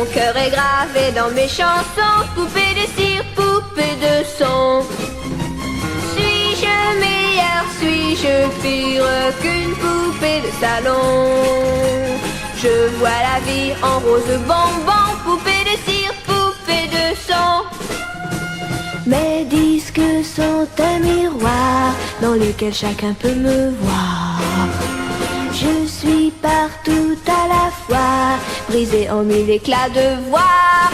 Mon cœur est gravé dans mes chansons, poupée de cire, poupée de son. Suis-je meilleure, suis-je pire qu'une poupée de salon? Je vois la vie en rose bonbon, poupée de cire, poupée de son. Mes disques sont un miroir dans lequel chacun peut me voir. Je suis partout à la fois, brisée en mille éclats de voix.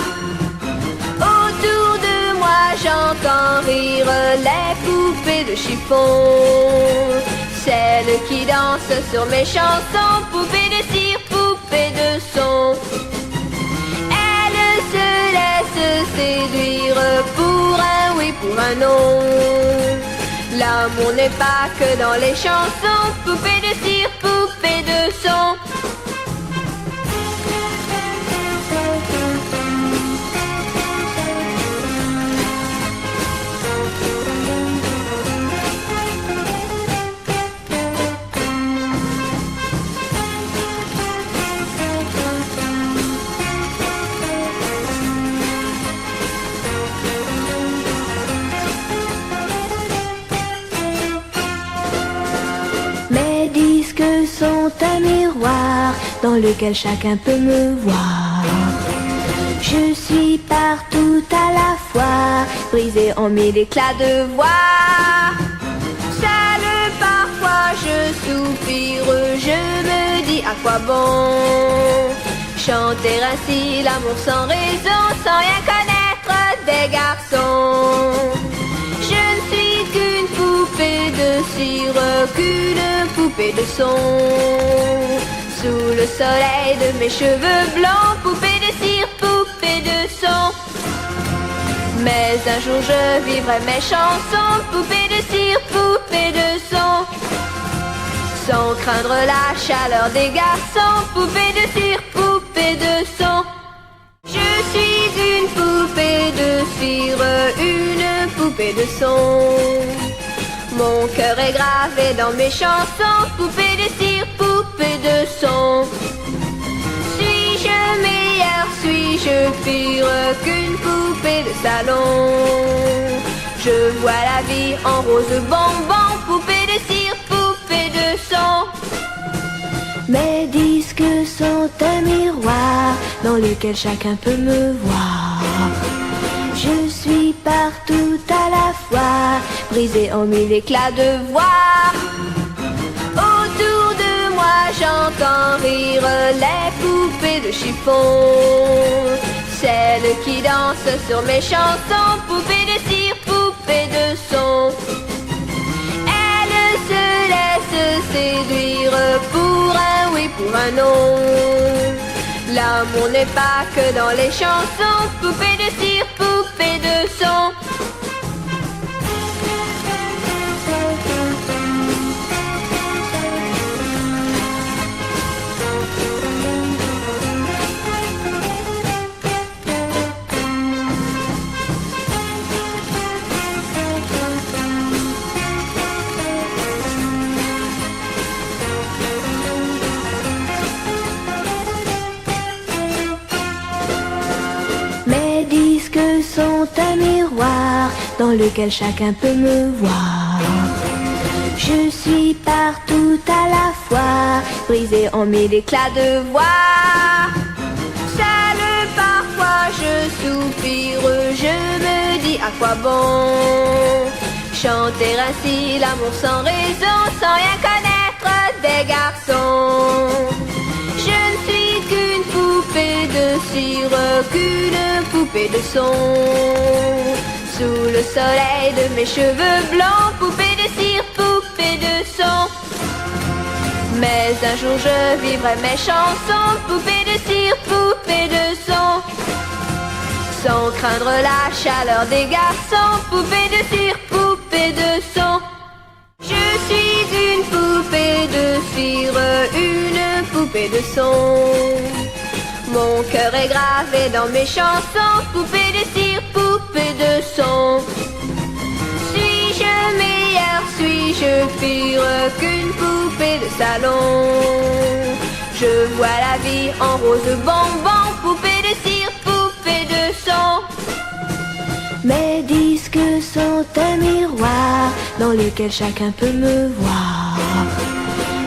Autour de moi j'entends rire les poupées de chiffon, celles qui dansent sur mes chansons, poupées de cire, poupées de son. Elles se laissent séduire pour un oui, pour un non. L'amour n'est pas que dans les chansons, poupée de cire, poupée de son. Sont un miroir dans lequel chacun peut me voir. Je suis partout à la fois, brisée en mille éclats de voix. Seule parfois je soupire, je me dis à quoi bon chanter ainsi l'amour sans raison, sans rien connaître des garçons. Je ne suis qu'une poupée de cire, qu'une poupée de son. Sous le soleil de mes cheveux blancs, poupée de cire, poupée de son. Mais un jour je vivrai mes chansons, poupée de cire, poupée de son. Sans craindre la chaleur des garçons, poupée de cire, poupée de son. Je suis une poupée de cire, une poupée de son. Mon cœur est gravé dans mes chansons, poupée de cire, poupée de son. Suis-je meilleure, suis-je pire qu'une poupée de salon? Je vois la vie en rose bonbon, poupée de cire, poupée de son. Mes disques sont un miroir dans lequel chacun peut me voir. Je suis partout à la fois, brisée en mille éclats de voix. Autour de moi j'entends rire les poupées de chiffon, celles qui dansent sur mes chansons, poupées de cire, poupées de son. Elles se laissent séduire pour un oui, pour un non. L'amour n'est pas que dans les chansons, poupée de cire, poupée de son. Sont un miroir dans lequel chacun peut me voir. Je suis partout à la fois, brisée en mille éclats de voix. Seule parfois je soupire, je me dis à quoi bon chanter ainsi l'amour sans raison, sans rien connaître des garçons. Je ne suis qu'une poupée de cire, qu'une poupée de son. Sous le soleil de mes cheveux blancs, poupée de cire, poupée de son. Mais un jour je vivrai mes chansons, poupée de cire, poupée de son. Sans craindre la chaleur des garçons, poupée de cire, poupée de son. Je suis une poupée de cire, une poupée de son. Mon cœur est gravé dans mes chansons, poupée de cire, poupée de son. Suis-je meilleure, suis-je pire qu'une poupée de salon? Je vois la vie en rose bonbon, poupée de cire, Mes disques sont un miroir dans lequel chacun peut me voir.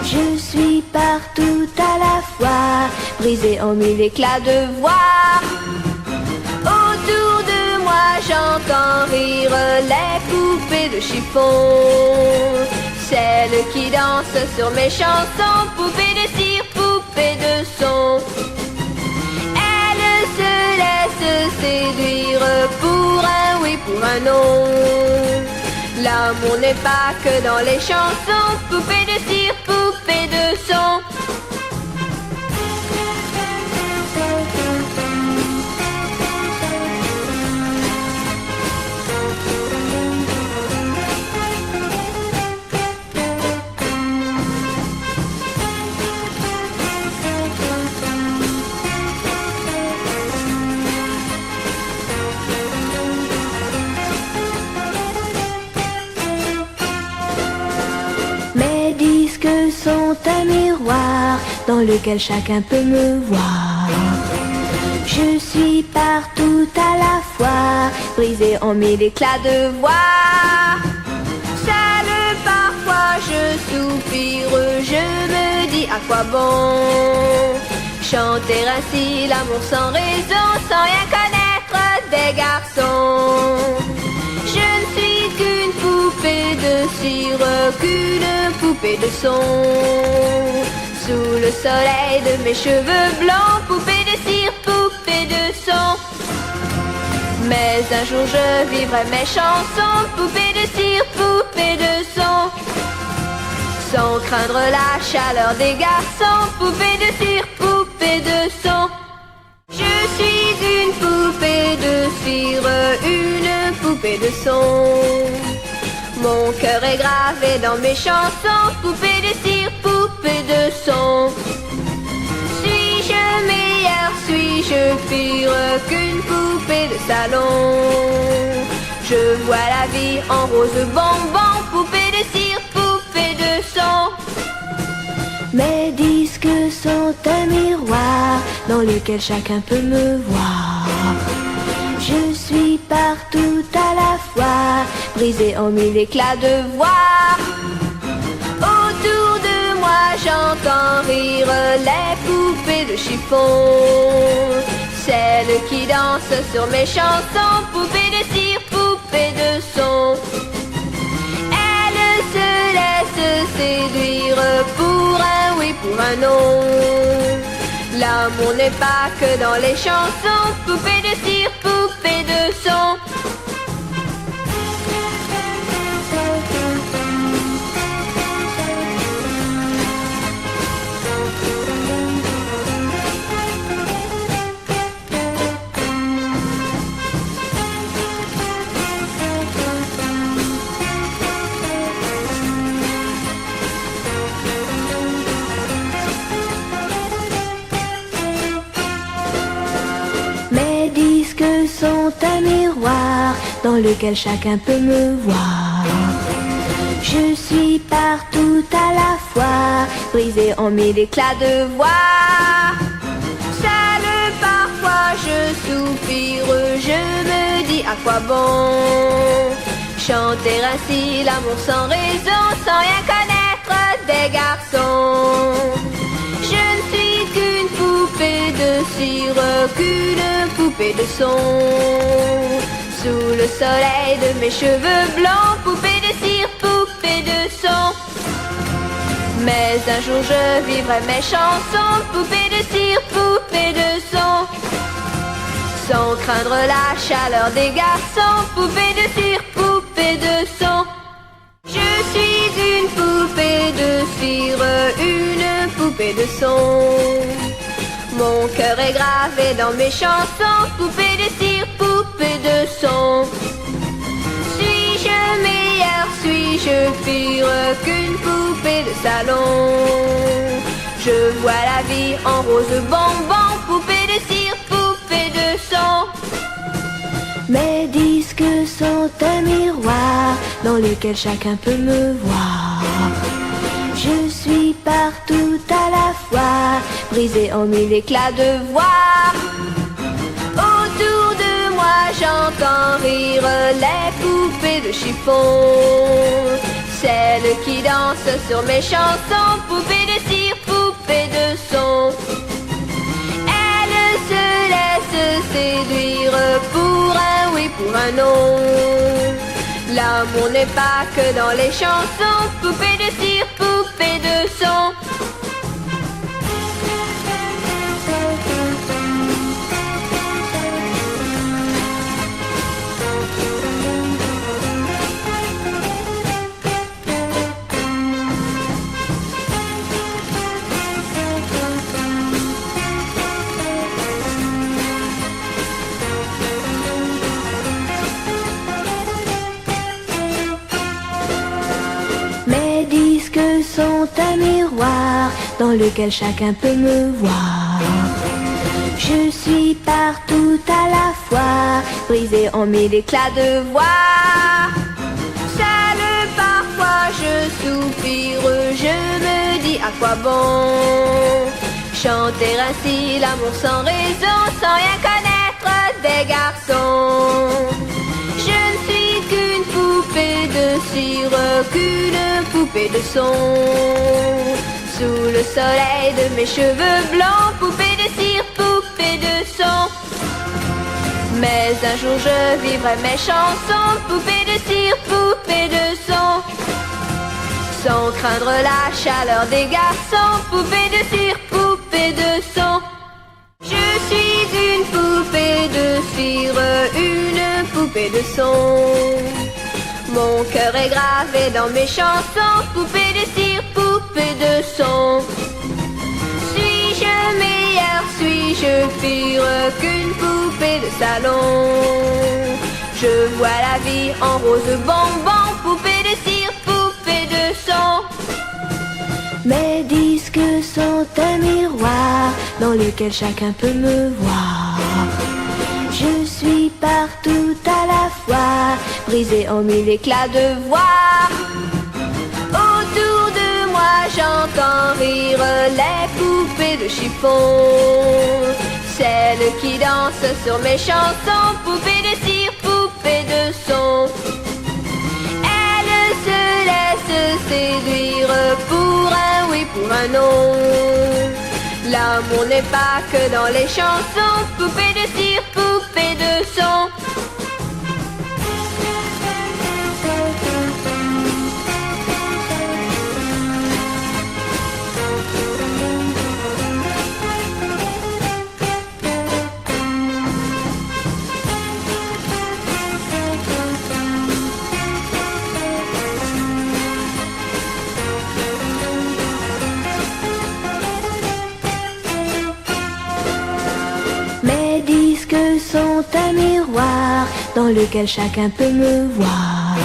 Je suis partout à la fois, brisé en mille éclats de voix. Autour de moi j'entends rire les poupées de chiffon, celles qui dansent sur mes chansons, poupées de cire, poupées de son. Elles se laissent séduire pour un oui, pour un non. L'amour n'est pas que dans les chansons, poupées de cire, poupées de son. Sont un miroir dans lequel chacun peut me voir. Je suis partout à la fois, brisé en mille éclats de voix. Seul parfois je soupire, je me dis à quoi bon chanter ainsi l'amour sans raison, sans rien connaître des garçons. Je ne suis qu'une poupée de cire, qu'une poupée de son. Sous le soleil de mes cheveux blancs, poupée de cire, poupée de son. Mais un jour je vivrai mes chansons, poupée de cire, poupée de son. Sans craindre la chaleur des garçons, poupée de cire, poupée de son. Je suis une poupée de cire, une poupée de son. Mon cœur est gravé dans mes chansons, poupée de cire, poupée de son. Suis-je meilleure, suis-je pire qu'une poupée de salon? Je vois la vie en rose bonbon, poupée de cire, poupée de son. Mes disques sont un miroir dans lequel chacun peut me voir. Je suis partout à la fois, brisé en mille éclats de voix. Autour de moi j'entends rire les poupées de chiffon, celles qui dansent sur mes chansons, poupées de cire, poupées de son. Elles se laissent séduire pour un oui, pour un non. L'amour n'est pas que dans les chansons, poupées de cire, poupées de son. Sont un miroir dans lequel chacun peut me voir. Je suis partout à la fois, brisé en mille éclats de voix. Seul parfois je soupire, je me dis à quoi bon chanter ainsi l'amour sans raison, sans rien connaître des garçons. Je ne suis qu'une poupée de cire, qu'une poupée de son. Sous le soleil de mes cheveux blancs, poupée de cire, poupée de son. Mais un jour je vivrai mes chansons, poupée de cire, poupée de son. Sans craindre la chaleur des garçons, poupée de cire, poupée de son. Je suis une poupée de cire, une poupée de son. Mon cœur est gravé dans mes chansons, poupée de cire, poupée de son. Suis-je meilleure, suis-je pire qu'une poupée de salon? Je vois la vie en rose bonbon, poupée de cire, poupée de son. Mes disques sont un miroir dans lequel chacun peut me voir. Je suis partout à la fois, brisé en mille éclats de voix. Autour de moi j'entends rire les poupées de chiffon. Celles qui dansent sur mes chansons, poupées de cire, poupées de son. Elles se laissent séduire pour un oui, pour un non. L'amour n'est pas que dans les chansons, poupées de cire, poupées de son. Sont un miroir dans lequel chacun peut me voir. Je suis partout à la fois, brisée en mille éclats de voix. Seule parfois je soupire, je me dis à quoi bon chanter ainsi l'amour sans raison, sans rien connaître des garçons. Je ne suis qu'une poupée de cire, qu'une poupée de son. Sous le soleil de mes cheveux blancs, poupée de cire, poupée de son. Mais un jour je vivrai mes chansons, poupée de cire, poupée de son. Sans craindre la chaleur des garçons, poupée de cire, poupée de son. Je suis une poupée de cire, une poupée de son. Mon cœur est gravé dans mes chansons, poupée de cire, poupée de son. Suis-je meilleure, suis-je pire qu'une poupée de salon? Je vois la vie en rose bonbon, poupée de cire, poupée de son. Mes disques sont un miroir dans lequel chacun peut me voir. Je suis partout à la fois, brisée en mille éclats de voix. Autour de moi j'entends rire les poupées de chiffon. Celles qui dansent sur mes chansons, poupées de cire, poupées de son. Elles se laissent séduire pour un oui, pour un non. L'amour n'est pas que dans les chansons, poupées de cire, poupées de son. Sont un miroir dans lequel chacun peut me voir.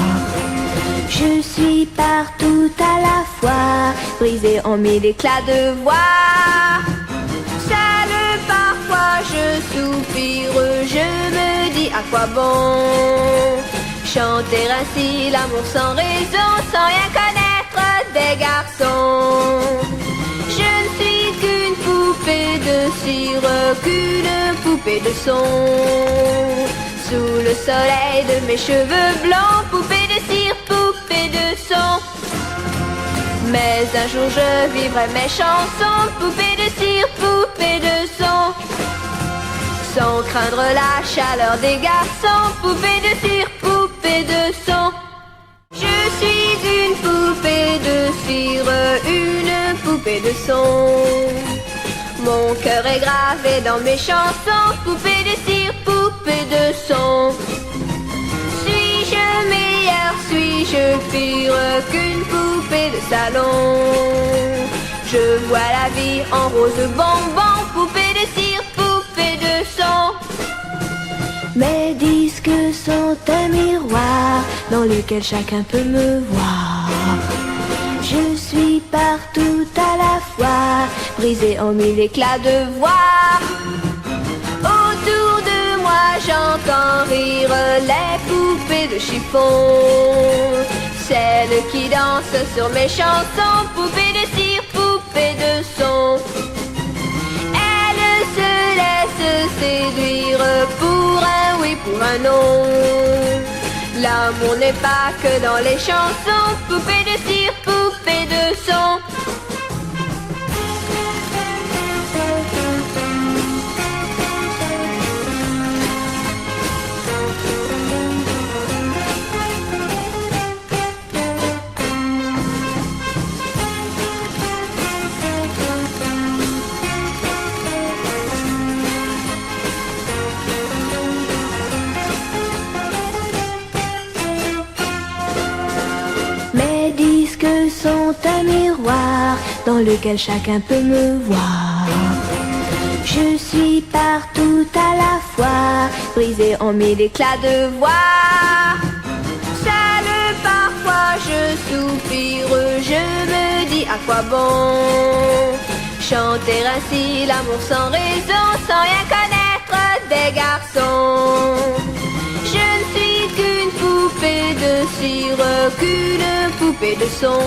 Je suis partout à la fois, brisée en mille éclats de voix. Seule parfois je soupire, je me dis à quoi bon chanter ainsi l'amour sans raison, sans rien connaître des garçons. Je ne suis qu'une poupée de cire, qu'une poupée de son. Sous le soleil de mes cheveux blancs, poupée de cire, poupée de son. Mais un jour je vivrai mes chansons, poupée de cire, poupée de son. Sans craindre la chaleur des garçons, poupée de cire, poupée de son. Je suis une poupée de cire, une poupée de son. Mon cœur est gravé dans mes chansons, poupée de cire, poupée de son. Suis-je meilleure, suis-je pire qu'une poupée de salon? Je vois la vie en rose bonbon, poupée de cire, poupée de son. Mes disques sont un miroir dans lequel chacun peut me voir. Je suis partout à la fois, brisée en mille éclats de voix. Autour de moi j'entends rire les poupées de chiffon. Celles qui dansent sur mes chansons, poupées de cire, poupées de son. Elles se laissent séduire pour un oui, pour un nom. L'amour n'est pas que dans les chansons, poupée de cire, poupée de son. Sont un miroir dans lequel chacun peut me voir. Je suis partout à la fois, brisée en mille éclats de voix. Seule parfois je soupire, je me dis à quoi bon chanter ainsi l'amour sans raison, sans rien connaître des garçons. Je ne suis qu'une poupée de cire, qu'une poupée de son.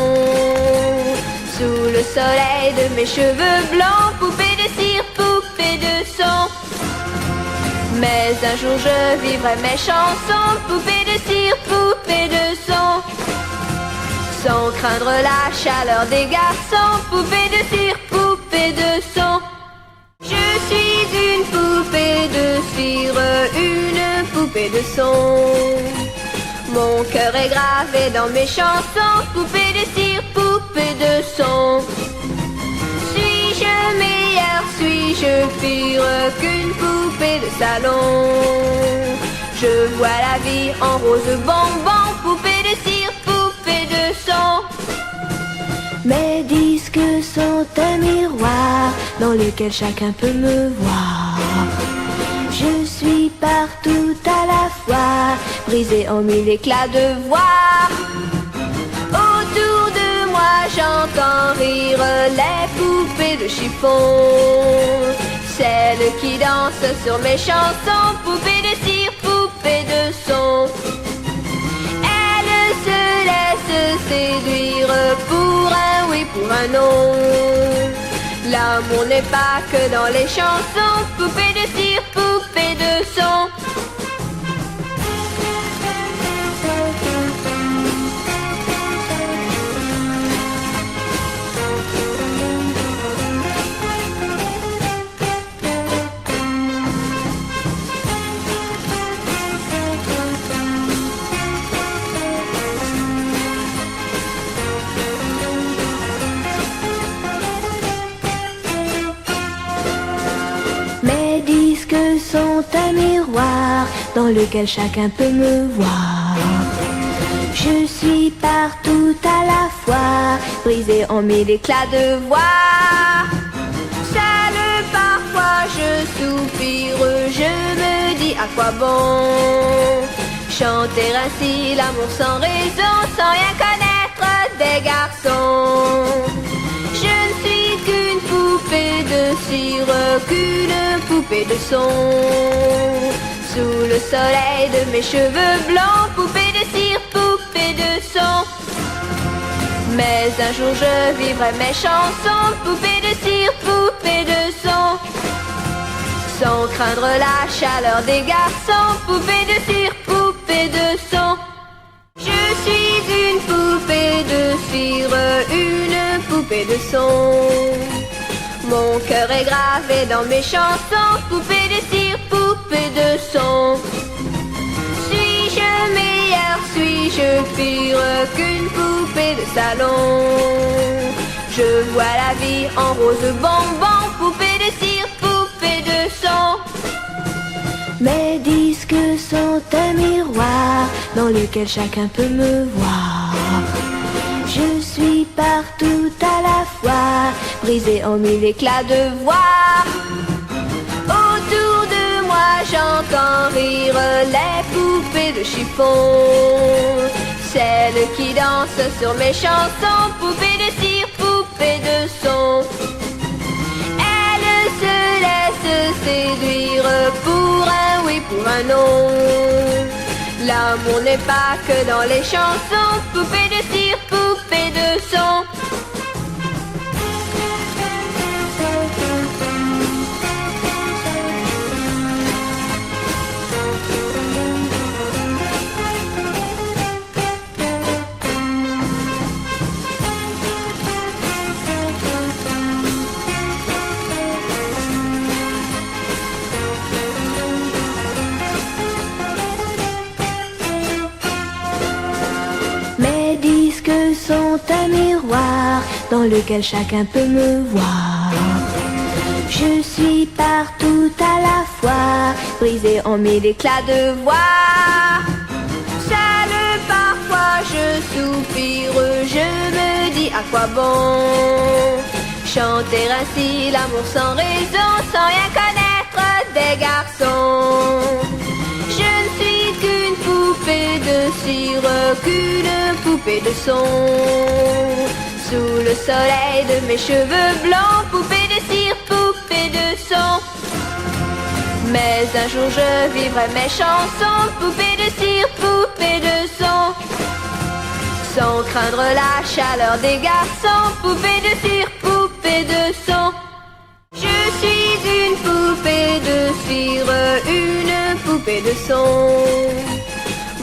Sous le soleil de mes cheveux blancs, poupée de cire, poupée de son. Mais un jour je vivrai mes chansons, poupée de cire, poupée de son. Sans craindre la chaleur des garçons, poupée de cire, poupée de son. Je suis une poupée de cire, une poupée de son. Mon cœur est gravé dans mes chansons, poupée de cire, poupée de son. Suis-je meilleure, suis-je pire qu'une poupée de salon? Je vois la vie en rose bonbon, poupée de cire, poupée de son. Mes disques sont un miroir dans lequel chacun peut me voir. Je suis partout à la fois, brisée en mille éclats de voix. Autour de moi j'entends rire les poupées de chiffon, celles qui dansent sur mes chansons, poupées de cire, poupées de son. Elles se laissent séduire pour un oui, pour un non. L'amour n'est pas que dans les chansons, poupée de cire, poupée de son. Sont un miroir dans lequel chacun peut me voir. Je suis partout à la fois, brisée en mille éclats de voix. Seule parfois je soupire, je me dis à quoi bon chanter ainsi l'amour sans raison, sans rien connaître des garçons. Je ne suis qu'une poupée de cire, qu'une poupée de son. Sous le soleil de mes cheveux blancs, poupée de cire, poupée de son. Mais un jour je vivrai mes chansons, poupée de cire, poupée de son. Sans craindre la chaleur des garçons, poupée de cire, poupée de son. Je suis une poupée de cire, une poupée de son. Mon cœur est gravé dans mes chansons, poupée de cire, poupée de son. Suis-je meilleure, suis-je pire qu'une poupée de salon? Je vois la vie en rose bonbon, poupée de cire, poupée de son. Mes disques sont un miroir dans lequel chacun peut me voir. Je suis partout à la fois, brisée en mille éclats de voix. Autour de moi j'entends rire les poupées de chiffon, celles qui dansent sur mes chansons, poupées de cire, poupées de son. Elles se laissent séduire pour un oui, pour un non. L'amour n'est pas que dans les chansons, poupée de cire, poupée de son. un miroir dans lequel chacun peut me voir. Je suis partout à la fois, brisée en mille éclats de voix. Seul parfois je soupire, je me dis à quoi bon chanter ainsi l'amour sans raison, sans rien connaître des garçons. Je ne suis qu'une poupée de cire, qu'une poupée de son. Sous le soleil de mes cheveux blancs, poupée de cire, poupée de son. Mais un jour je vivrai mes chansons, poupée de cire, poupée de son. Sans craindre la chaleur des garçons, poupée de cire, poupée de son. Je suis une poupée de cire, une poupée de son.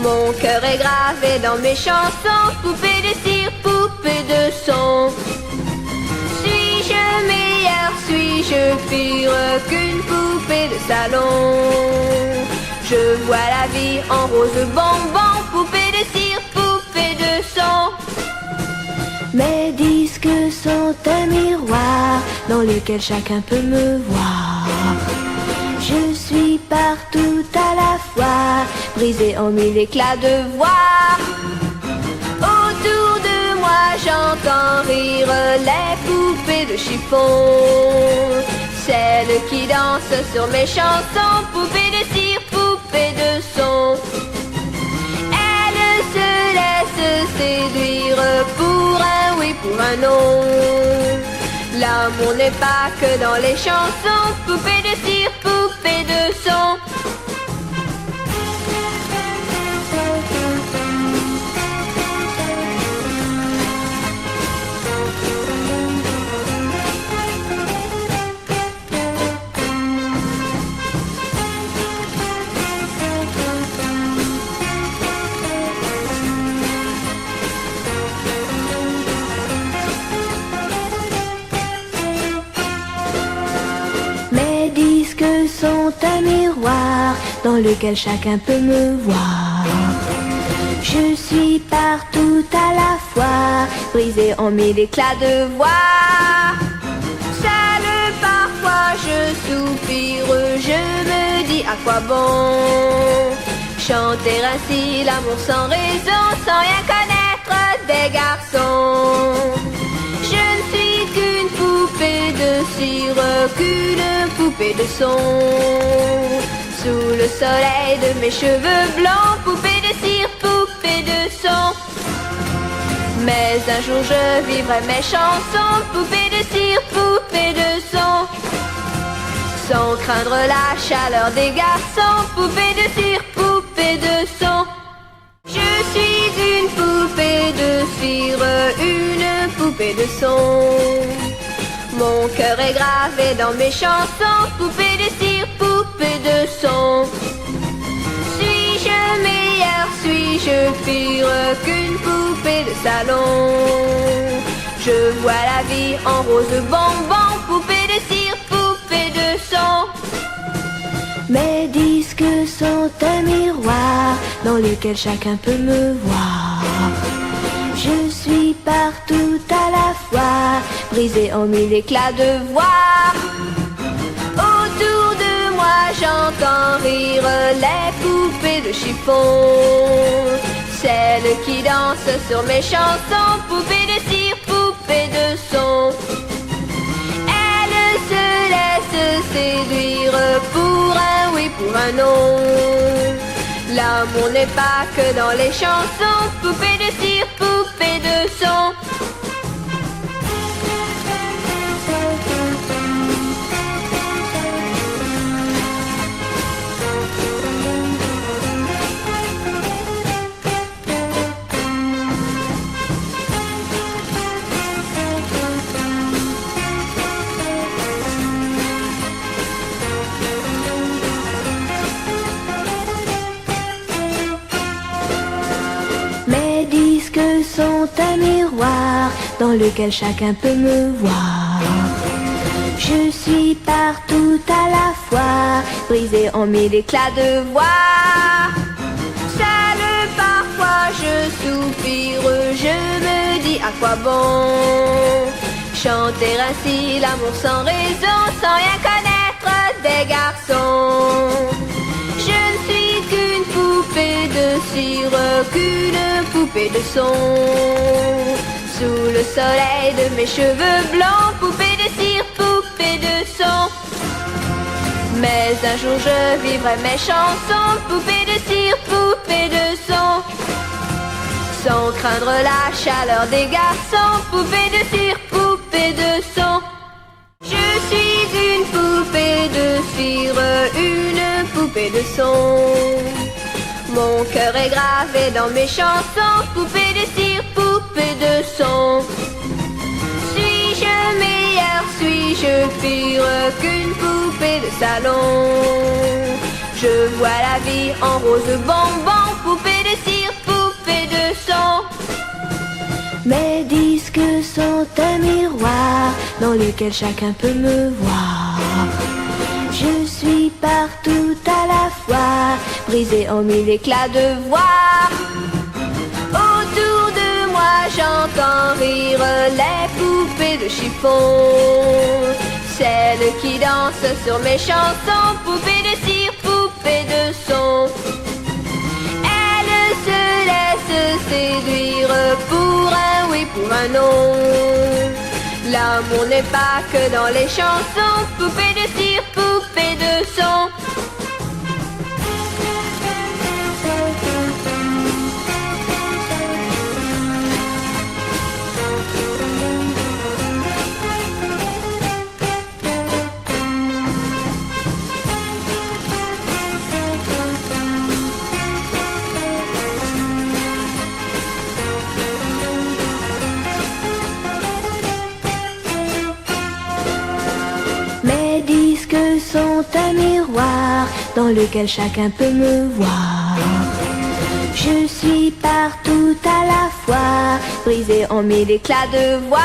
Mon cœur est gravé dans mes chansons, poupée de cire, poupée de son. Suis-je meilleure, suis-je pire qu'une poupée de salon? Je vois la vie en rose bonbon, poupée de cire, poupée de son. Mes disques sont un miroir dans lequel chacun peut me voir. Je suis partout à la fois, brisée en mille éclats de voix. Autour de moi j'entends rire les poupées de chiffon, celles qui dansent sur mes chansons, poupées de cire, poupées de son. Elles se laissent séduire pour un oui, pour un non. L'amour n'est pas que dans les chansons, poupée de cire, poupée de son. Sont un miroir dans lequel chacun peut me voir. Je suis partout à la fois, brisée en mille éclats de voix. Seul parfois je soupire, je me dis à quoi bon chanter ainsi l'amour sans raison, sans rien connaître des garçons. Je ne suis qu'une poupée de cire, qu'une poupée de son. Sous le soleil de mes cheveux blancs, poupée de cire, poupée de son. Mais un jour je vivrai mes chansons, poupée de cire, poupée de son. Sans craindre la chaleur des garçons, poupée de cire, poupée de son. Je suis une poupée de cire, une poupée de son. Mon cœur est gravé dans mes chansons, poupée de cire, poupée de son. Suis-je meilleure, suis-je pire qu'une poupée de salon? Je vois la vie en rose bonbon, poupée de cire, poupée de son. Mes disques sont un miroir dans lequel chacun peut me voir. Je suis partout à la fois, brisée en mille éclats de voix. Autour de moi j'entends rire les poupées de chiffon, celles qui dansent sur mes chansons, poupées de cire, poupées de son. Elles se laissent séduire pour un oui, pour un non. L'amour n'est pas que dans les chansons, poupée de cire, poupée de son. Sont un miroir dans lequel chacun peut me voir. Je suis partout à la fois, brisée en mille éclats de voix. Seul parfois je soupire, je me dis à quoi bon chanter ainsi l'amour sans raison, sans rien connaître des garçons. Je ne suis qu'une poupée de cire, qu'une poupée de son. Sous le soleil de mes cheveux blancs, poupée de cire, poupée de son. Mais un jour je vivrai mes chansons, poupée de cire, poupée de son. Sans craindre la chaleur des garçons, poupée de cire, poupée de son. Je suis une poupée de cire, une poupée de son. Mon cœur est gravé dans mes chansons, poupée de cire, poupée de son. Suis-je meilleure, suis-je pire qu'une poupée de salon? Je vois la vie en rose bonbon, poupée de cire, poupée de son. Mes disques sont un miroir dans lequel chacun peut me voir. Je suis partout à la fois, brisée en mille éclats de voix. Autour de moi j'entends rire les poupées de chiffon, celles qui dansent sur mes chansons, poupées de cire, poupées de son. Elles se laissent séduire pour un oui, pour un non. L'amour n'est pas que dans les chansons, poupée de cire, poupée de son. Sont un miroir dans lequel chacun peut me voir. Je suis partout à la fois, brisée en mille éclats de voix.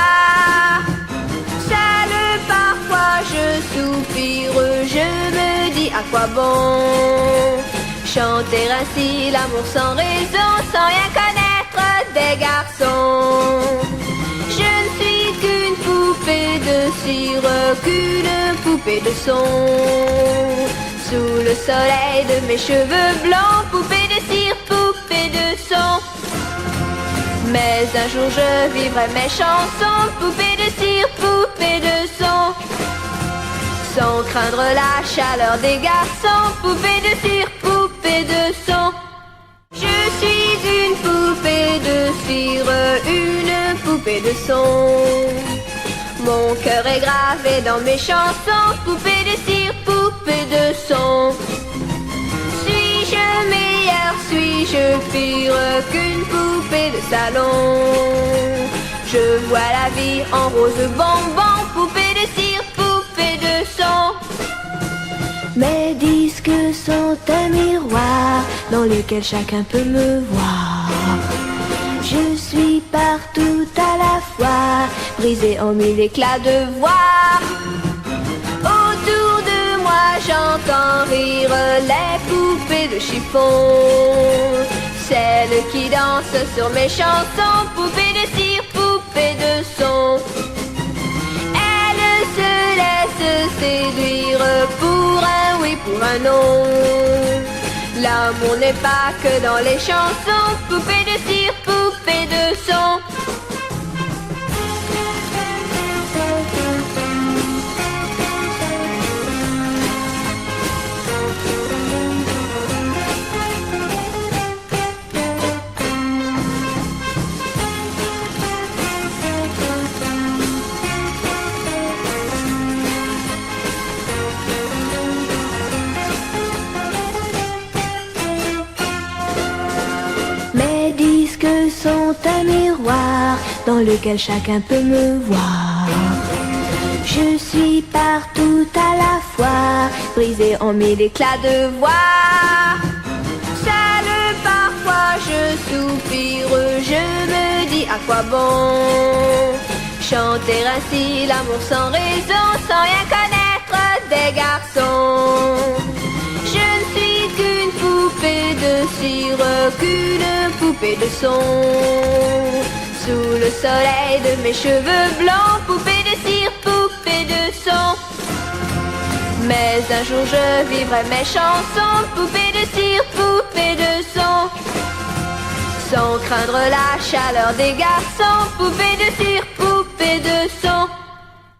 Seule parfois je soupire, je me dis à quoi bon chanter ainsi l'amour sans raison, sans rien connaître des garçons. Je ne suis qu'une poupée de cire, qu'une poupée de son. Sous le soleil de mes cheveux blancs, poupée de cire, poupée de son. Mais un jour je vivrai mes chansons, poupée de cire, poupée de son. Sans craindre la chaleur des garçons, poupée de cire, poupée de son. Je suis une poupée de cire, une poupée de son. Mon cœur est gravé dans mes chansons, poupée de cire, poupée de son. Suis-je meilleure, suis-je pire qu'une poupée de salon? Je vois la vie en rose bonbon, poupée de cire, poupée de son. Mes disques sont un miroir dans lequel chacun peut me voir. Je suis partout à la fois, brisée en mille éclats de voix. Autour de moi j'entends rire les poupées de chiffon, celles qui dansent sur mes chansons, poupées de cire, poupées de son. Elles se laissent séduire pour un oui, pour un non. L'amour n'est pas que dans les chansons, poupée de cire, poupée de son. Sont un miroir dans lequel chacun peut me voir. Je suis partout à la fois, brisée en mille éclats de voix. Seule parfois je soupire, je me dis à quoi bon chanter ainsi l'amour sans raison, sans rien connaître des garçons. Je ne suis qu'une poupée de cire qu'une poupée de son. Sous le soleil de mes cheveux blancs, poupée de cire, poupée de son. Mais un jour je vivrai mes chansons, poupée de cire, poupée de son. Sans craindre la chaleur des garçons, poupée de cire, poupée de son.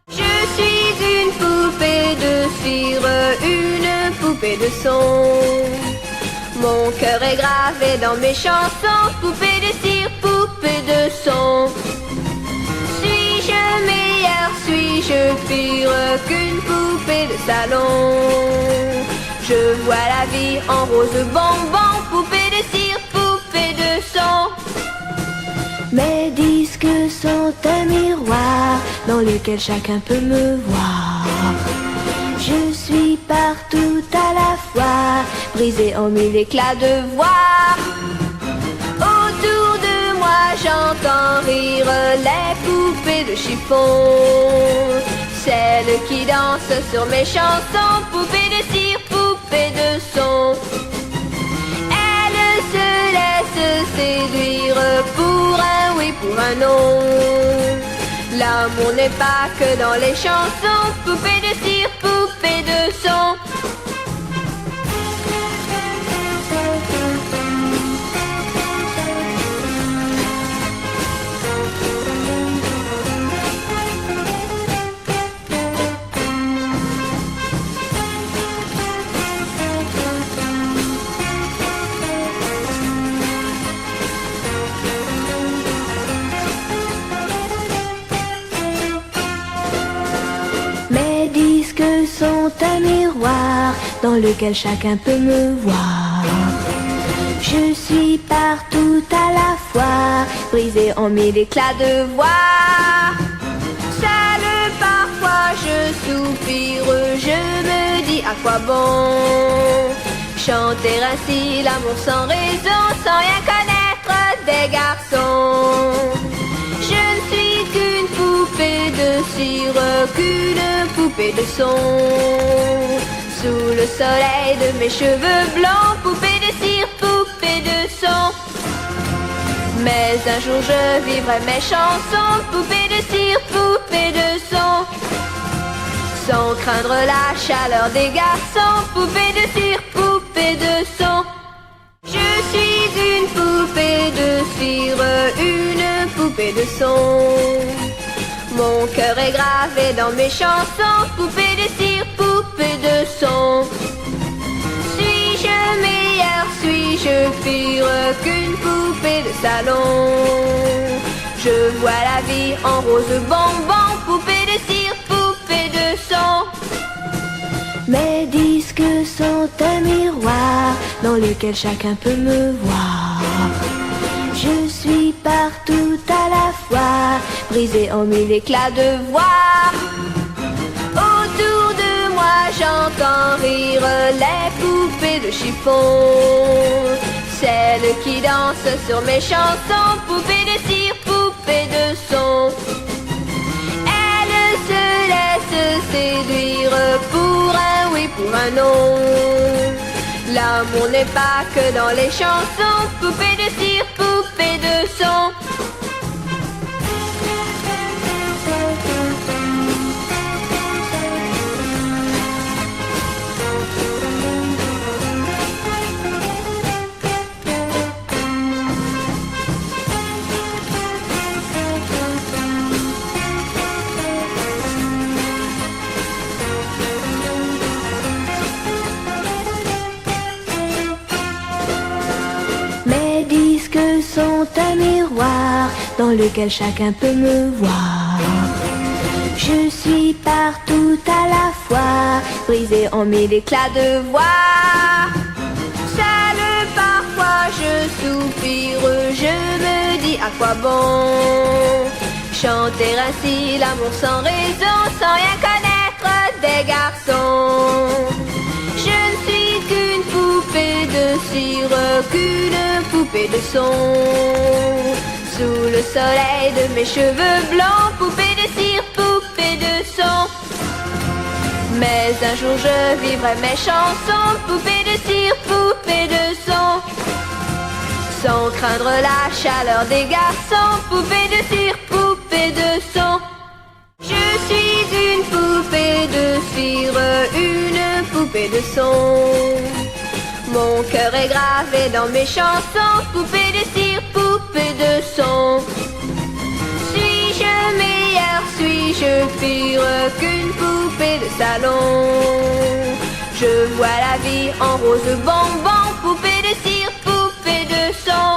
Je suis une poupée de cire, une poupée de son. Mon cœur est gravé dans mes chansons, poupée de cire, poupée de son. Suis-je meilleure, suis-je pire qu'une poupée de salon? Je vois la vie en rose bonbon, poupée de cire, poupée de son. Mes disques sont un miroir dans lequel chacun peut me voir. Je suis partout à la fois, brisée en mille éclats de voix. Autour de moi j'entends rire les poupées de chiffon, celles qui dansent sur mes chansons, poupées de cire, poupées de son. Elles se laissent séduire pour un oui, pour un non. L'amour n'est pas que dans les chansons, poupée de cire, poupée de son. Sont un miroir dans lequel chacun peut me voir. Je suis partout à la fois, brisée en mille éclats de voix. Seule parfois je soupire, je me dis à quoi bon chanter ainsi l'amour sans raison, sans rien connaître des garçons. Je ne suis qu'une poupée de cire, qu'une poupée de son. Sous le soleil de mes cheveux blancs, poupée de cire, poupée de son. Mais un jour je vivrai mes chansons, poupée de cire, poupée de son. Sans craindre la chaleur des garçons, poupée de cire, poupée de son. Je suis une poupée de cire, une poupée de son. Mon cœur est gravé dans mes chansons, poupée de cire, poupée de son. Suis-je meilleure, suis-je pire qu'une poupée de salon? Je vois la vie en rose bonbon, poupée de cire, poupée de son. Mes disques sont un miroir dans lequel chacun peut me voir. Je suis partout à la fois, brisée en mille éclats de voix. Autour de moi j'entends rire les poupées de chiffon, celles qui dansent sur mes chansons, poupées de cire, poupées de son. Elles se laissent séduire pour un oui, pour un non. L'amour n'est pas que dans les chansons, poupée de cire, poupée de son. Sont un miroir dans lequel chacun peut me voir. Je suis partout à la fois, brisée en mille éclats de voix. Seule parfois je soupire, je me dis à quoi bon chanter ainsi l'amour sans raison, sans rien connaître des garçons. Je ne suis qu'une poupée de cire, qu'une poupée de son. Sous le soleil de mes cheveux blancs, poupée de cire, poupée de son. Mais un jour je vivrai mes chansons, poupée de cire, poupée de son. Sans craindre la chaleur des garçons, poupée de cire, poupée de son. Je suis une poupée de cire, une poupée de son. Mon cœur est gravé dans mes chansons, poupée de cire, poupée de son. Suis-je meilleure, suis-je pire qu'une poupée de salon? Je vois la vie en rose bonbon, poupée de cire, poupée de son.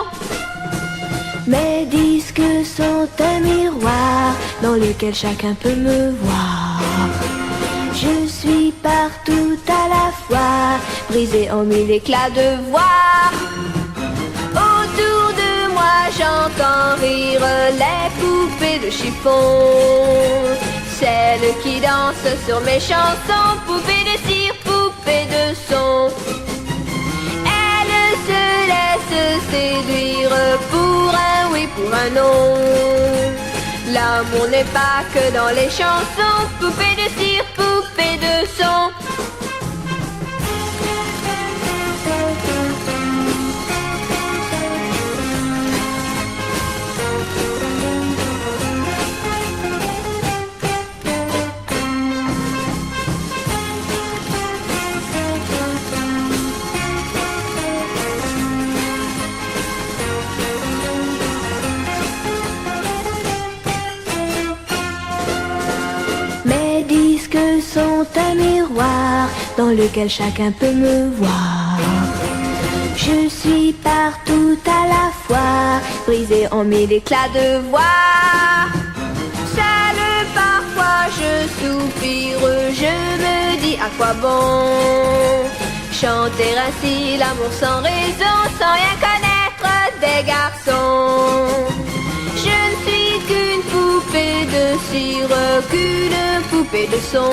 Mes disques sont un miroir dans lequel chacun peut me voir. Je suis partout à la fois, brisée en mille éclats de voix. Autour de moi j'entends rire les poupées de chiffon, celles qui dansent sur mes chansons, poupées de cire, poupées de son. Elles se laissent séduire pour un oui, pour un non. L'amour n'est pas que dans les chansons, poupée de cire, poupée de son. Sont un miroir dans lequel chacun peut me voir. Je suis partout à la fois, brisée en mille éclats de voix. Seule parfois je soupire, je me dis à quoi bon chanter ainsi l'amour sans raison, sans rien connaître des garçons. Je ne suis qu'une poupée de cire, qu'une poupée de son.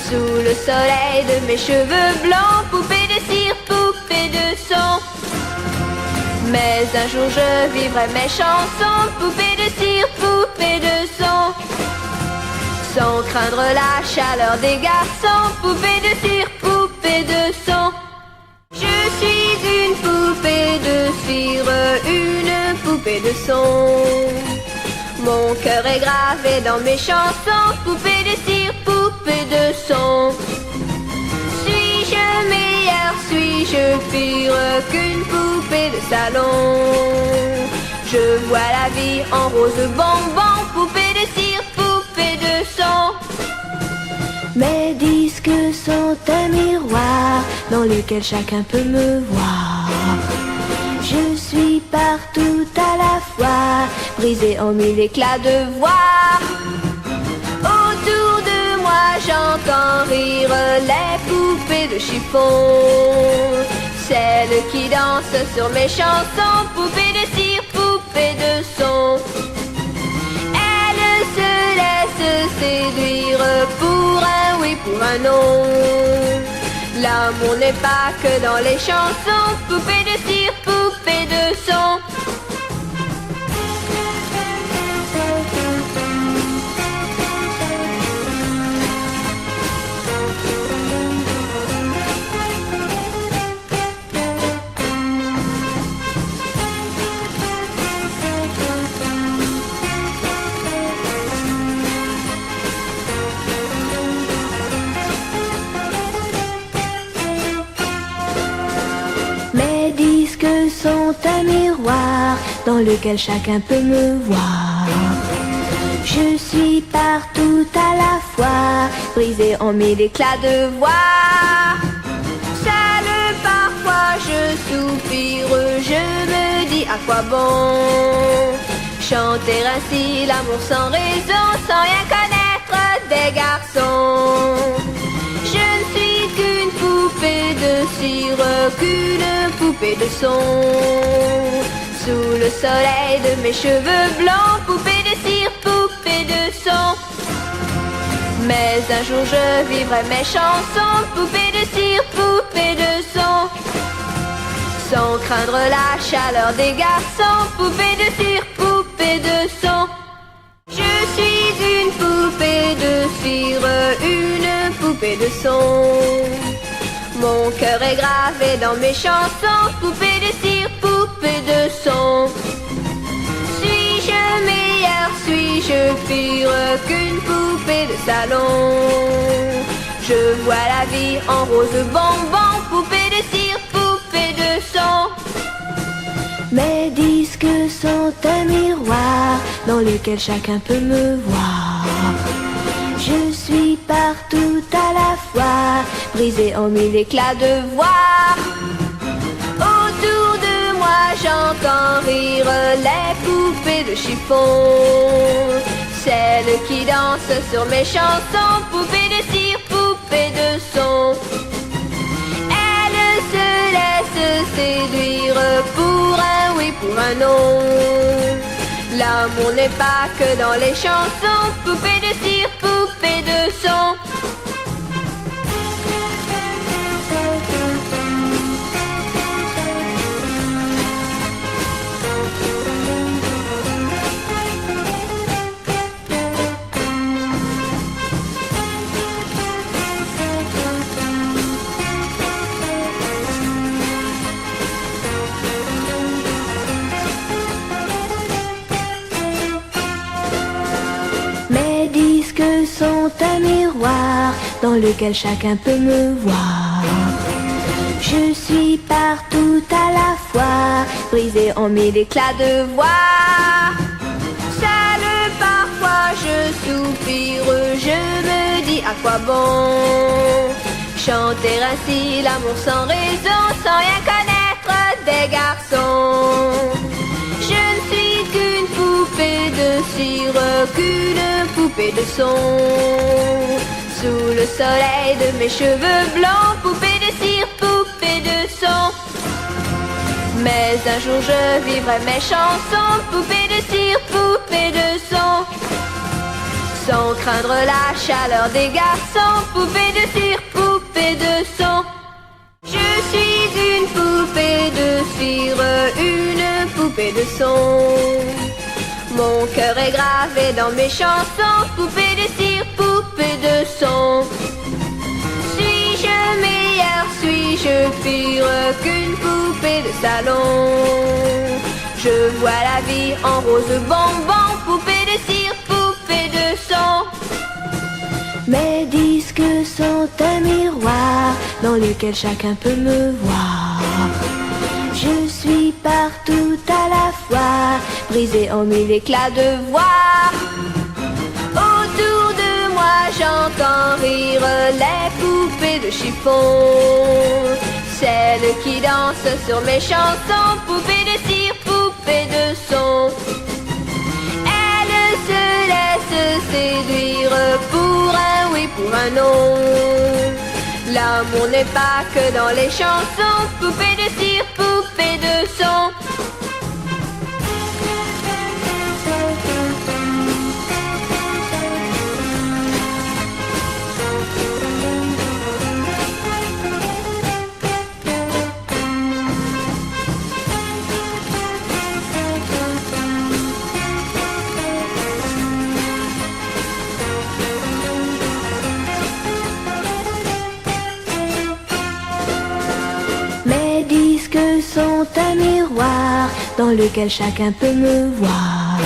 Sous le soleil de mes cheveux blancs, poupée de cire, poupée de son. Mais un jour je vivrai mes chansons, poupée de cire, poupée de son. Sans craindre la chaleur des garçons, poupée de cire, poupée de son. Je suis une poupée de cire, une poupée de son. Mon cœur est gravé dans mes chansons, poupée de cire, poupée de son. Suis-je meilleure, suis-je pire qu'une poupée de salon? Je vois la vie en rose bonbon, poupée de cire, poupée de son. Mes disques sont un miroir dans lequel chacun peut me voir. Je suis partout à la fois, brisée en mille éclats de voix. Autour de moi j'entends rire les poupées de chiffon, celles qui dansent sur mes chansons, poupées de cire, poupées de son. Elles se laissent séduire pour un oui, pour un non. L'amour n'est pas que dans les chansons, poupée de cire, poupée de son. Sont un miroir dans lequel chacun peut me voir. Je suis partout à la fois, brisée en mille éclats de voix. Seule parfois je soupire, je me dis à quoi bon chanter ainsi l'amour sans raison, sans rien connaître des garçons. Je ne suis qu'une poupée de cire, qu'une poupée de son. Sous le soleil de mes cheveux blancs, poupée de cire, poupée de son. Mais un jour je vivrai mes chansons, poupée de cire, poupée de son. Sans craindre la chaleur des garçons, poupée de cire, poupée de son. Je suis une poupée de cire, une de son. Mon cœur est gravé dans mes chansons, poupée de cire, poupée de son. Suis-je meilleure, suis-je pire qu'une poupée de salon? Je vois la vie en rose bonbon, poupée de cire, poupée de son. Mes disques sont un miroir dans lequel chacun peut me voir. Je suis partout à la fois, brisée en mille éclats de voix. Autour de moi j'entends rire les poupées de chiffon, celles qui dansent sur mes chansons, poupées de cire, poupées de son. Elles se laissent séduire pour un oui, pour un non. L'amour n'est pas que dans les chansons, poupée de cire, poupée de son. Sont un miroir dans lequel chacun peut me voir. Je suis partout à la fois, brisée en mille éclats de voix. Seule parfois je soupire, je me dis à quoi bon chanter ainsi l'amour sans raison, sans rien connaître des garçons. Je ne suis qu'une poupée de cire, qu'une poupée de son. Sous le soleil de mes cheveux blancs, poupée de cire, poupée de son. Mais un jour je vivrai mes chansons, poupée de cire, poupée de son. Sans craindre la chaleur des garçons, poupée de cire, poupée de son. Je suis une poupée de cire, une poupée de son. Mon cœur est gravé dans mes chansons, poupée de cire, poupée de son. Suis-je meilleure, suis-je pire qu'une poupée de salon? Je vois la vie en rose bonbon, poupée de cire, poupée de son. Mes disques sont un miroir dans lequel chacun peut me voir. Je suis partout à la fois, brisée en mille éclats de voix. Autour de moi j'entends rire les poupées de chiffon, celles qui dansent sur mes chansons, poupées de cire, poupées de son. Elles se laissent séduire pour un oui, pour un non. L'amour n'est pas que dans les chansons, poupée de cire, poupée de son. Sont un miroir dans lequel chacun peut me voir.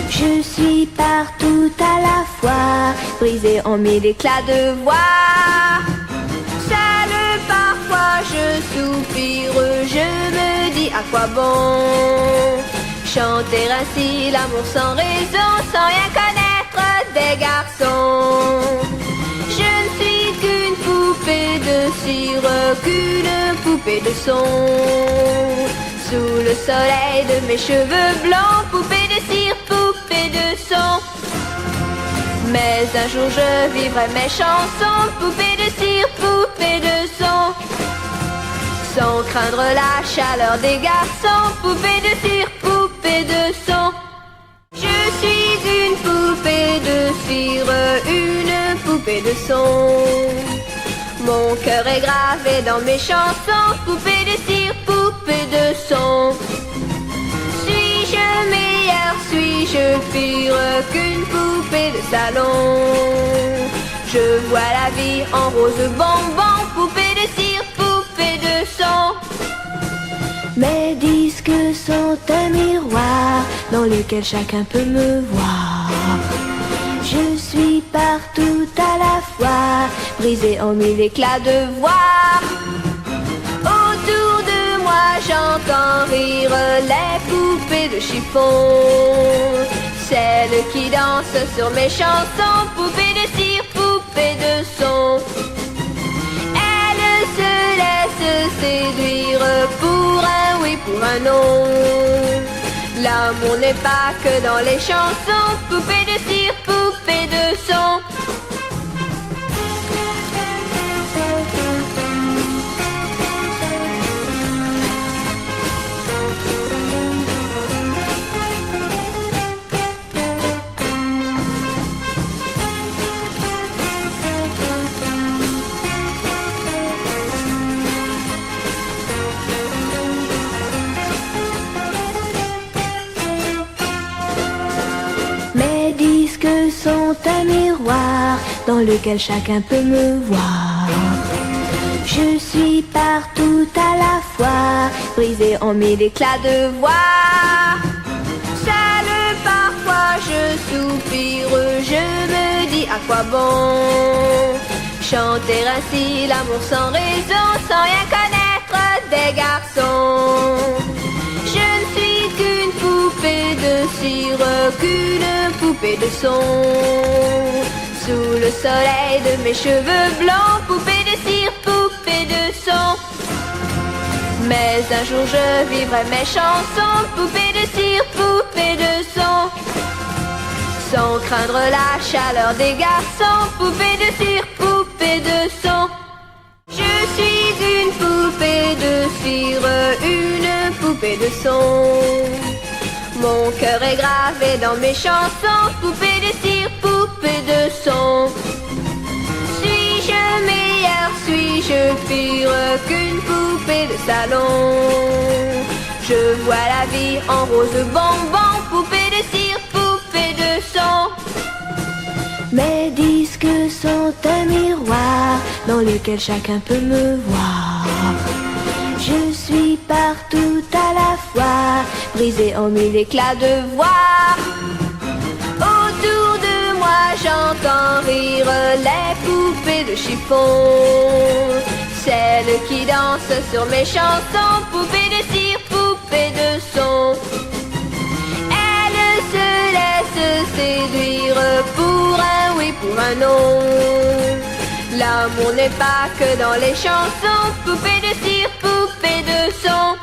Je suis partout à la fois, brisée en mille éclats de voix. Seule parfois je soupire, je me dis à quoi bon chanter ainsi l'amour sans raison, sans rien connaître des garçons. Je ne suis qu'une poupée de cire, qu'une poupée de son. Sous le soleil de mes cheveux blancs, poupée de cire, poupée de son. Mais un jour je vivrai mes chansons, poupée de cire, poupée de son. Sans craindre la chaleur des garçons, poupée de cire, poupée de son. Je suis une poupée de cire, une poupée de son. Mon cœur est gravé dans mes chansons, poupée de cire, poupée de son. Suis-je meilleure, suis-je pire qu'une poupée de salon? Je vois la vie en rose bonbon, poupée de cire, poupée de son. Mes disques sont un miroir dans lequel chacun peut me voir. Je suis partout à la fois, brisée en mille éclats de voix. Autour de moi j'entends rire les poupées de chiffon, celles qui dansent sur mes chansons, poupées de cire, poupées de son. Elles se laissent séduire pour un oui, pour un non. L'amour n'est pas que dans les chansons, poupées de cire, poupées de son. Mes disques sont un miroir dans lequel chacun peut me voir. Je suis partout à la fois, brisée en mille éclats de voix. Seule parfois je soupire, je me dis à quoi bon chanter ainsi l'amour sans raison, sans rien connaître des garçons. Je ne suis qu'une poupée de cire, qu'une poupée de son. Sous le soleil de mes cheveux blancs, poupée de cire, poupée de son. Mais un jour je vivrai mes chansons, poupée de cire, poupée de son. Sans craindre la chaleur des garçons, poupée de cire, poupée de son. Je suis une poupée de cire, une poupée de son. Mon cœur est gravé dans mes chansons, poupée de cire, poupée de son. Suis-je meilleure, suis-je pire qu'une poupée de salon? Je vois la vie en rose bonbon, poupée de cire, poupée de son. Mes disques sont un miroir dans lequel chacun peut me voir. Je suis partout à la fois, brisée en mille éclats de voix. Autour de moi j'entends rire les poupées de chiffon, celles qui dansent sur mes chansons, poupées de cire, poupées de son. Elles se laissent séduire pour un oui, pour un non. L'amour n'est pas que dans les chansons, poupées de cire, poupées de son.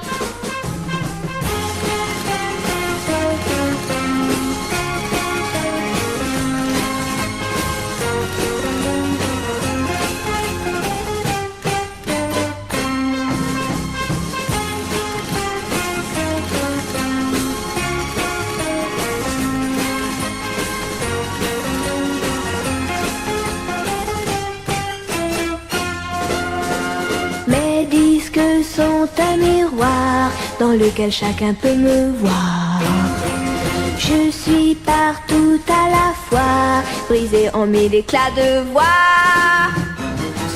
Mes disques sont un miroir dans lequel chacun peut me voir. Je suis partout à la fois, brisée en mille éclats de voix.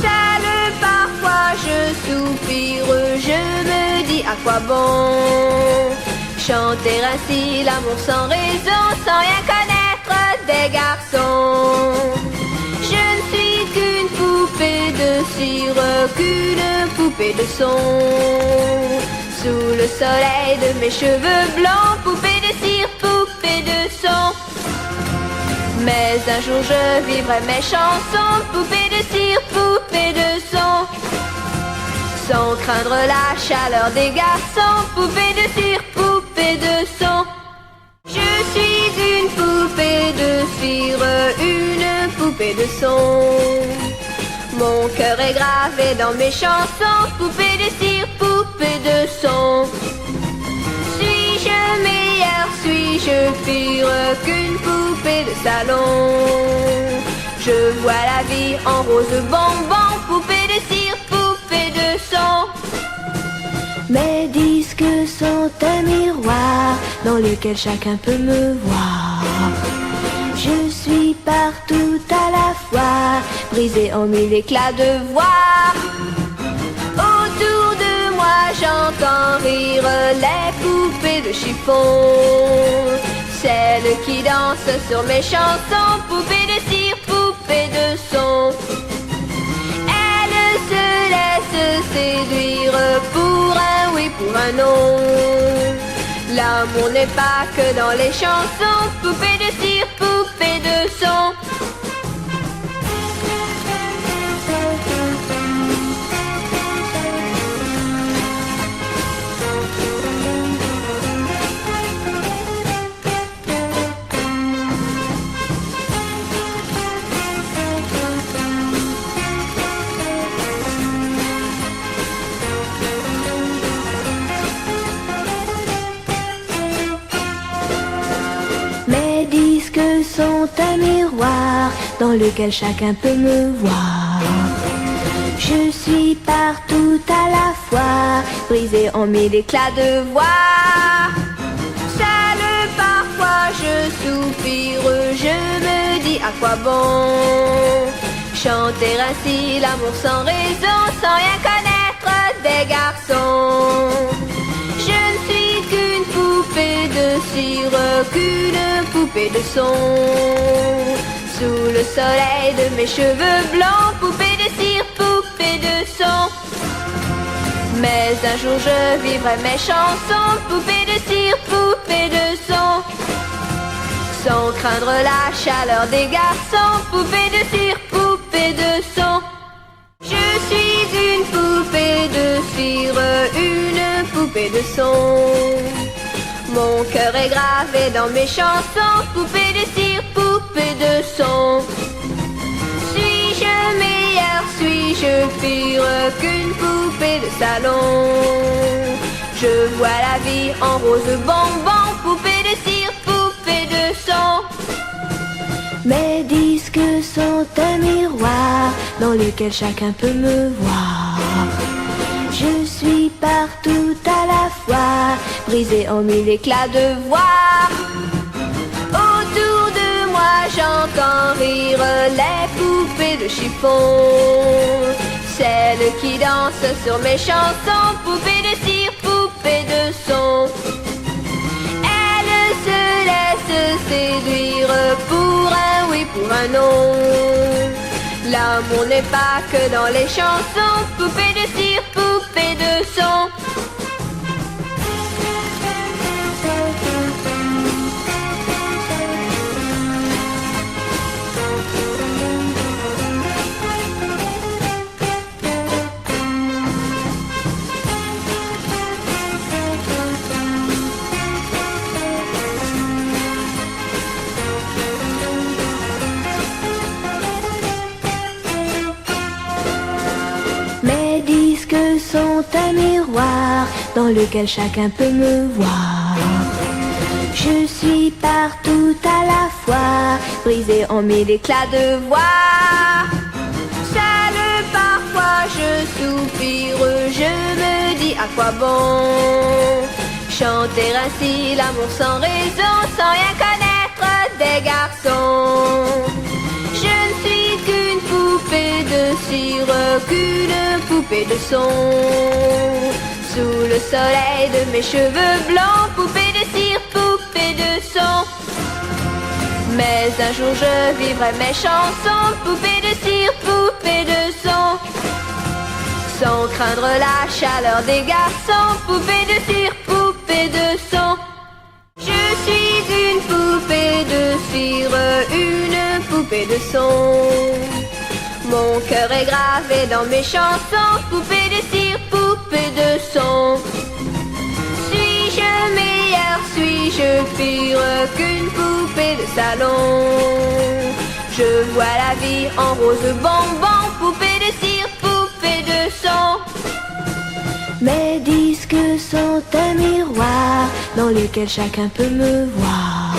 Seule parfois je soupire, je me dis à quoi bon chanter ainsi l'amour sans raison, sans rien connaître des garçons. Je ne suis qu'une poupée de cire, qu'une poupée de son. Sous le soleil de mes cheveux blancs, poupée de cire, poupée de son. Mais un jour je vivrai mes chansons, poupée de cire, poupée de son. Sans craindre la chaleur des garçons, poupée de cire, poupée de son. Je suis une poupée de cire, une poupée de son. Mon cœur est gravé dans mes chansons, poupée de cire, poupée de son. Suis-je meilleure, suis-je pire qu'une poupée de salon? Je vois la vie en rose bonbon, poupée de cire, poupée de son. Mes disques sont un miroir dans lequel chacun peut me voir. Je suis partout à la fois. fois, brisées en mille éclats de voix. Autour de moi j'entends rire les poupées de chiffon, celles qui dansent sur mes chansons, poupées de cire, poupées de son. Elles se laissent séduire pour un oui, pour un non. L'amour n'est pas que dans les chansons, poupées de cire, poupées de son. Mes disques sont un miroir dans lequel chacun peut me voir. Je suis partout à la fois, brisée en mille éclats de voix. Seule parfois je soupire, je me dis à quoi bon chanter ainsi l'amour sans raison, sans rien connaître des garçons. Je ne suis qu'une poupée de cire, qu'une poupée de son. Sous le soleil de mes cheveux blancs, poupée de cire, poupée de son. Mais un jour je vivrai mes chansons, poupée de cire, poupée de son. Sans craindre la chaleur des garçons, poupée de cire, poupée de son. Je suis une poupée de cire, une poupée de son. Mon cœur est gravé dans mes chansons, poupée de cire, poupée de son. Suis-je meilleure, suis-je pire qu'une poupée de salon? Je vois la vie en rose bonbon, poupée de cire, poupée de son. Mes disques sont un miroir dans lequel chacun peut me voir. Je suis partout à la fois, brisée en mille éclats de voix. Autour de moi j'entends rire les poupées de chiffon, celles qui dansent sur mes chansons, poupées de cire, poupées de son. Elles se laissent séduire pour un oui, pour un non. L'amour n'est pas que dans les chansons, poupées de cire, poupées de son. Mes disques sont un miroir dans lequel chacun peut me voir. Je suis partout à la fois, brisée en mille éclats de voix. Seule parfois je soupire, je me dis à quoi bon chanter ainsi l'amour sans raison, sans rien connaître des garçons. Je ne suis qu'une poupée de cire, qu'une poupée de son. Sous le soleil de mes cheveux blancs, poupée de cire, poupée de son. Mais un jour je vivrai mes chansons, poupée de cire, poupée de son. Sans craindre la chaleur des garçons, poupée de cire, poupée de son. Je suis une poupée de cire, une poupée de son. Mon cœur est gravé dans mes chansons, poupée de cire, poupée de son. Suis-je meilleure, suis-je pire qu'une poupée de salon? Je vois la vie en rose bonbon, poupée de cire, poupée de son. Mes disques sont un miroir dans lequel chacun peut me voir.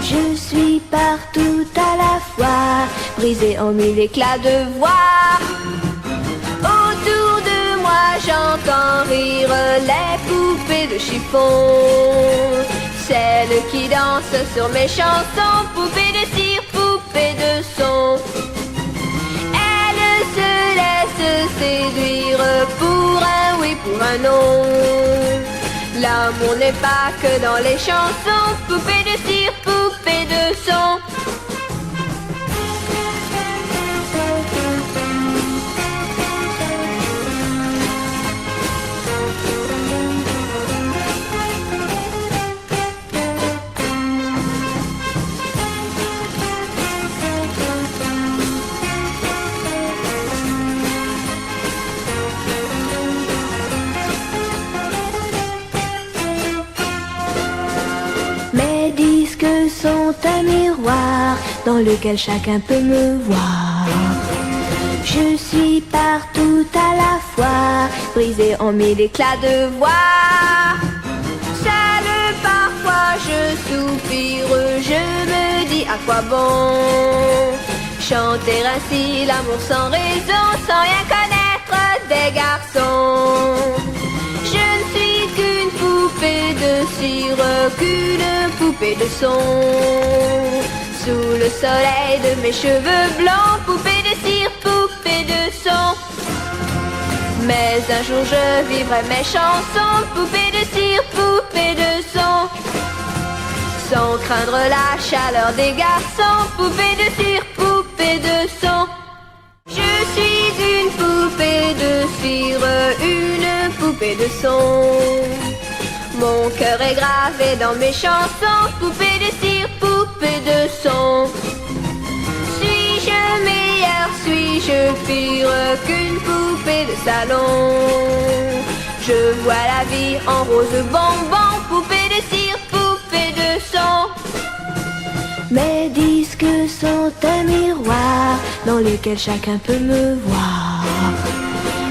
Je suis partout à la fois, brisée en mille éclats de voix. Autour de moi j'entends rire les poupées de chiffon, celles qui dansent sur mes chansons, poupées de cire, poupées de son. un nom. L'amour n'est pas que dans les chansons, poupée de cire, poupée de son. Sont un miroir dans lequel chacun peut me voir. Je suis partout à la fois, brisée en mille éclats de voix. Seule parfois je soupire, je me dis à quoi bon chanter ainsi l'amour sans raison, sans rien connaître des garçons. Je ne suis qu'une poupée de cire, qu'une poupée de son. Sous le soleil de mes cheveux blancs, poupée de cire, poupée de son. Mais un jour je vivrai mes chansons, poupée de cire, poupée de son. Sans craindre la chaleur des garçons, poupée de cire, poupée de son. Je suis une poupée de cire, une poupée de son. Mon cœur est gravé dans mes chansons, poupée de cire, poupée de son. Suis-je meilleure, suis-je pire qu'une poupée de salon? Je vois la vie en rose bonbon, poupée de cire, poupée de son. Mes disques sont un miroir dans lequel chacun peut me voir.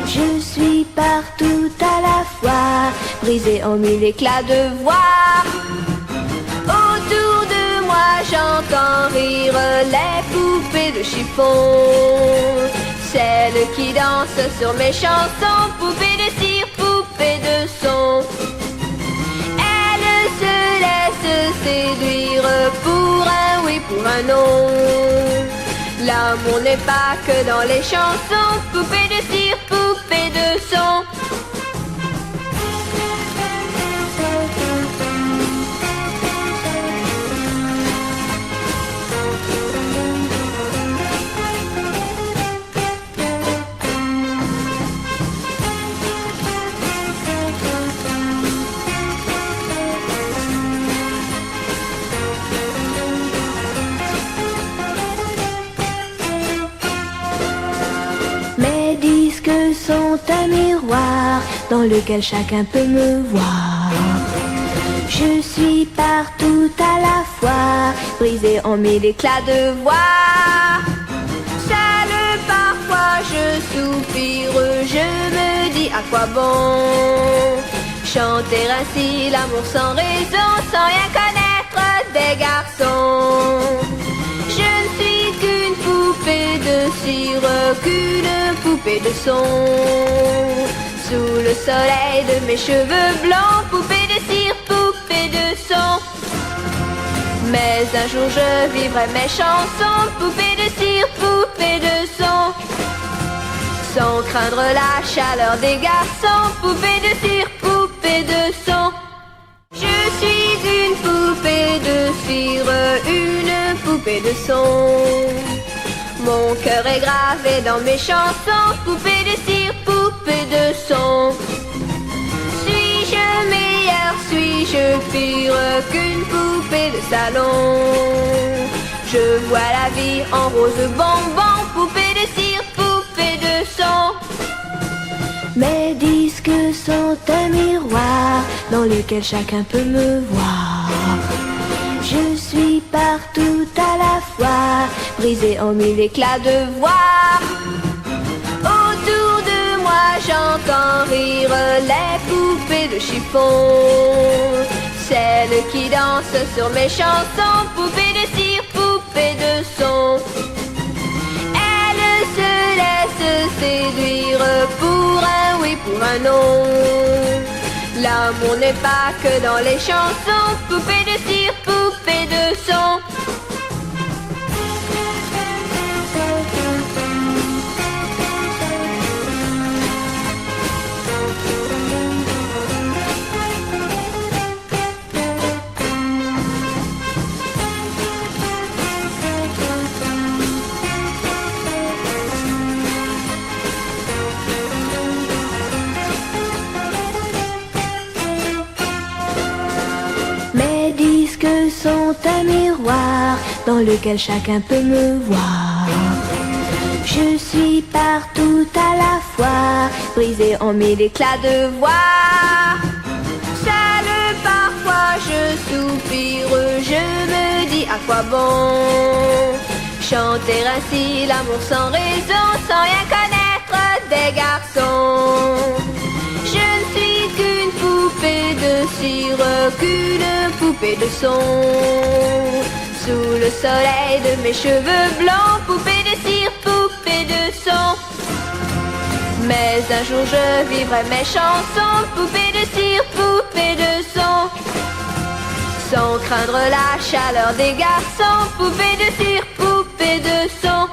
Je suis partout à la fois, brisée en mille éclats de voix. Autour de moi j'entends rire les poupées de chiffon, celles qui dansent sur mes chansons, poupées de cire, poupées de son. Elles se laissent séduire pour un oui, pour un non. L'amour n'est pas que dans les chansons, poupée de cire, poupée de son. Sont un miroir dans lequel chacun peut me voir. Je suis partout à la fois, brisée en mille éclats de voix. Seule parfois je soupire, je me dis à quoi bon chanter ainsi l'amour sans raison, sans rien connaître des garçons. Je ne suis qu'une poupée de cire, qu'une poupée de son. Sous le soleil de mes cheveux blancs, poupée de cire, poupée de son. Mais un jour je vivrai mes chansons, poupée de cire, poupée de son. Sans craindre la chaleur des garçons, poupée de cire, poupée de son. Je suis une poupée de cire, une poupée de son. Mon cœur est gravé dans mes chansons, poupée de cire, poupée de son. Suis-je meilleure, suis-je pire qu'une poupée de salon? Je vois la vie en rose bonbon, poupée de cire, poupée de son. Mes disques sont un miroir dans lequel chacun peut me voir. Je suis partout à la fois, brisée en mille éclats de voix. Autour de moi j'entends rire les poupées de chiffon, celles qui dansent sur mes chansons, poupées de cire, poupées de son. Elles se laissent séduire pour un oui, pour un non. L'amour n'est pas que dans les chansons, poupée de cire, poupée de son. dans lequel chacun peut me voir. Je suis partout à la fois, brisée en mille éclats de voix. Seule parfois je soupire, je me dis à quoi bon chanter ainsi l'amour sans raison, sans rien connaître des garçons. Je ne suis qu'une poupée de cire, qu'une poupée de son. Sous le soleil de mes cheveux blancs, poupée de cire, poupée de son. Mais un jour je vivrai mes chansons, poupée de cire, poupée de son. Sans craindre la chaleur des garçons, poupée de cire, poupée de son.